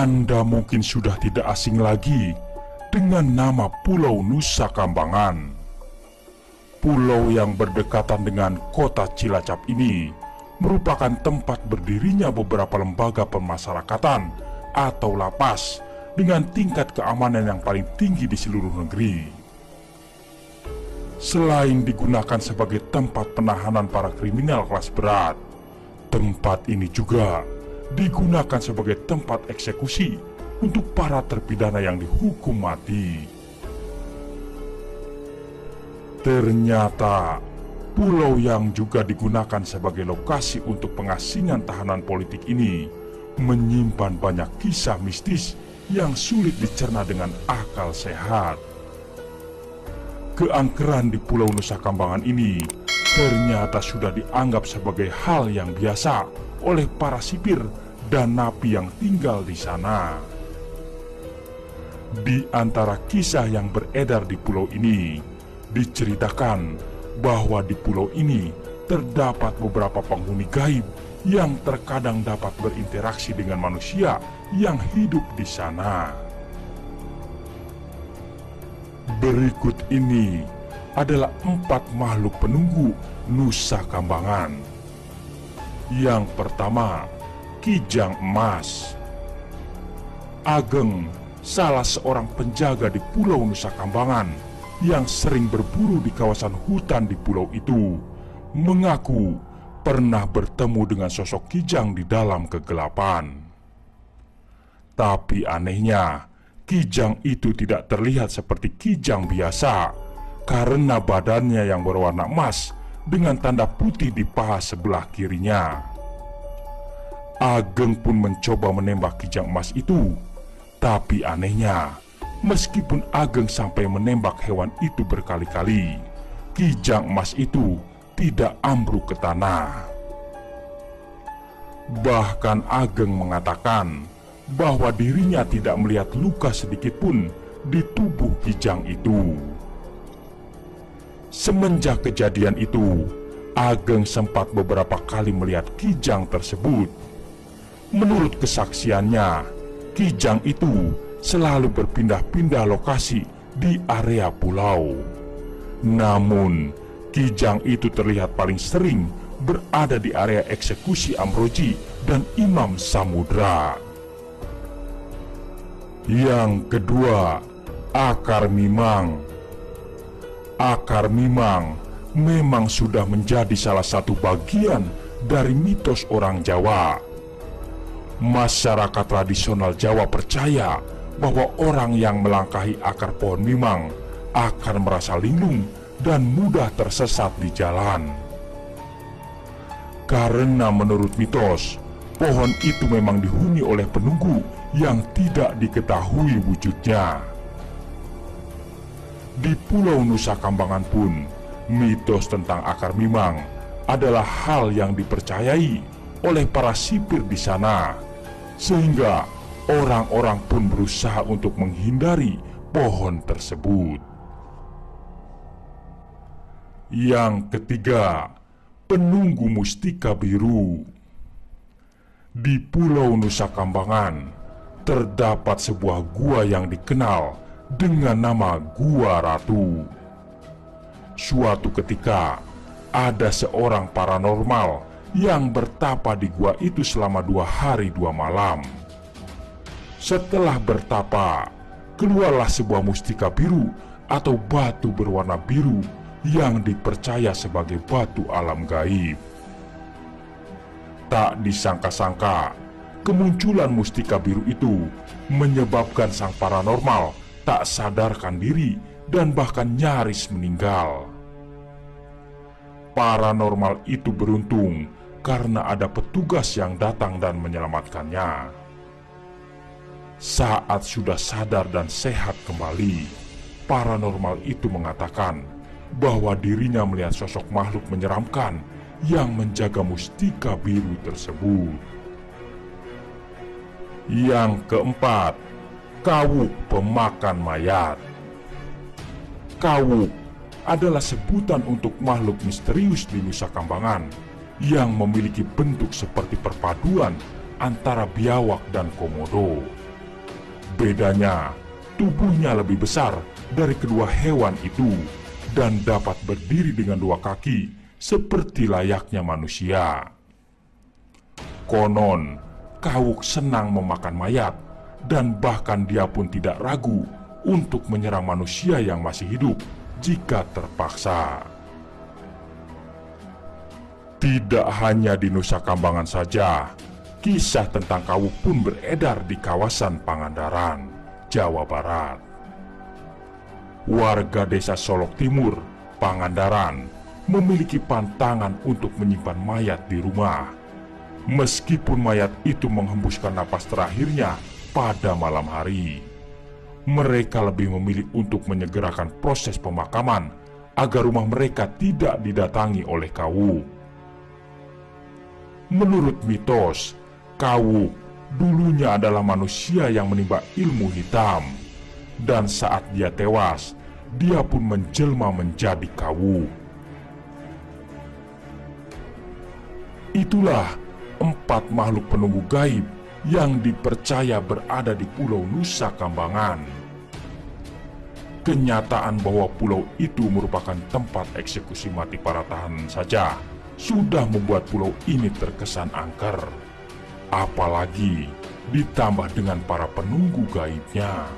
Anda mungkin sudah tidak asing lagi dengan nama Pulau Nusa Kambangan. Pulau yang berdekatan dengan kota Cilacap ini merupakan tempat berdirinya beberapa lembaga pemasyarakatan atau lapas dengan tingkat keamanan yang paling tinggi di seluruh negeri. Selain digunakan sebagai tempat penahanan para kriminal kelas berat, tempat ini juga digunakan sebagai tempat eksekusi untuk para terpidana yang dihukum mati. Ternyata, pulau yang juga digunakan sebagai lokasi untuk pengasingan tahanan politik ini menyimpan banyak kisah mistis yang sulit dicerna dengan akal sehat. Keangkeran di Pulau Nusa Kambangan ini ternyata sudah dianggap sebagai hal yang biasa oleh para sipir dan napi yang tinggal di sana. Di antara kisah yang beredar di pulau ini, diceritakan bahwa di pulau ini terdapat beberapa penghuni gaib yang terkadang dapat berinteraksi dengan manusia yang hidup di sana. Berikut ini adalah 4 makhluk penunggu Nusa Kambangan. Yang pertama, Kijang Emas. Ageng, salah seorang penjaga di Pulau Nusa Kambangan yang sering berburu di kawasan hutan di pulau itu, mengaku pernah bertemu dengan sosok Kijang di dalam kegelapan. Tapi anehnya, Kijang itu tidak terlihat seperti Kijang biasa karena badannya yang berwarna emas dengan tanda putih di paha sebelah kirinya. Ageng pun mencoba menembak Kijang Emas itu, tapi anehnya, meskipun Ageng sampai menembak hewan itu berkali-kali, Kijang Emas itu tidak ambruk ke tanah. Bahkan Ageng mengatakan bahwa dirinya tidak melihat luka sedikit pun di tubuh Kijang itu. Semenjak kejadian itu, Ageng sempat beberapa kali melihat Kijang tersebut. Menurut kesaksiannya, Kijang itu selalu berpindah-pindah lokasi di area pulau. Namun, Kijang itu terlihat paling sering berada di area eksekusi Amroji dan Imam Samudra. Yang kedua, Akar Mimang. Akar Mimang memang sudah menjadi salah satu bagian dari mitos orang Jawa. Masyarakat tradisional Jawa percaya bahwa orang yang melangkahi akar pohon mimang akan merasa linglung dan mudah tersesat di jalan. Karena menurut mitos, pohon itu memang dihuni oleh penunggu yang tidak diketahui wujudnya. Di Pulau Nusa Kambangan pun, mitos tentang akar mimang adalah hal yang dipercayai oleh para sipir di sana, sehingga orang-orang pun berusaha untuk menghindari pohon tersebut. Yang ketiga, Penunggu Mustika Biru. Di Pulau Nusa Kambangan terdapat sebuah gua yang dikenal dengan nama Gua Ratu. Suatu ketika, ada seorang paranormal yang bertapa di gua itu selama 2 hari 2 malam. Setelah bertapa, keluarlah sebuah mustika biru atau batu berwarna biru yang dipercaya sebagai batu alam gaib. Tak disangka-sangka, kemunculan mustika biru itu menyebabkan sang paranormal tak sadarkan diri dan bahkan nyaris meninggal. Paranormal itu beruntung karena ada petugas yang datang dan menyelamatkannya. Saat sudah sadar dan sehat kembali, paranormal itu mengatakan bahwa dirinya melihat sosok makhluk menyeramkan yang menjaga mustika biru tersebut. Yang keempat, Kawuk Pemakan Mayat. Kawuk adalah sebutan untuk makhluk misterius di Nusa Kambangan yang memiliki bentuk seperti perpaduan antara biawak dan komodo. Bedanya, tubuhnya lebih besar dari kedua hewan itu dan dapat berdiri dengan dua kaki seperti layaknya manusia. Konon, Kawuk senang memakan mayat dan bahkan dia pun tidak ragu untuk menyerang manusia yang masih hidup jika terpaksa. Tidak hanya di Nusa Kambangan saja, kisah tentang Kawuk pun beredar di kawasan Pangandaran, Jawa Barat. Warga desa Solok Timur, Pangandaran, memiliki pantangan untuk menyimpan mayat di rumah. Meskipun mayat itu menghembuskan napas terakhirnya pada malam hari, mereka lebih memilih untuk menyegerakan proses pemakaman agar rumah mereka tidak didatangi oleh Kawuk. Menurut mitos, Kawuk dulunya adalah manusia yang menimba ilmu hitam, dan saat dia tewas, dia pun menjelma menjadi Kawuk. Itulah 4 makhluk penunggu gaib yang dipercaya berada di Pulau Nusa Kambangan. Kenyataan bahwa pulau itu merupakan tempat eksekusi mati para tahanan saja sudah membuat pulau ini terkesan angker. Apalagi ditambah dengan para penunggu gaibnya.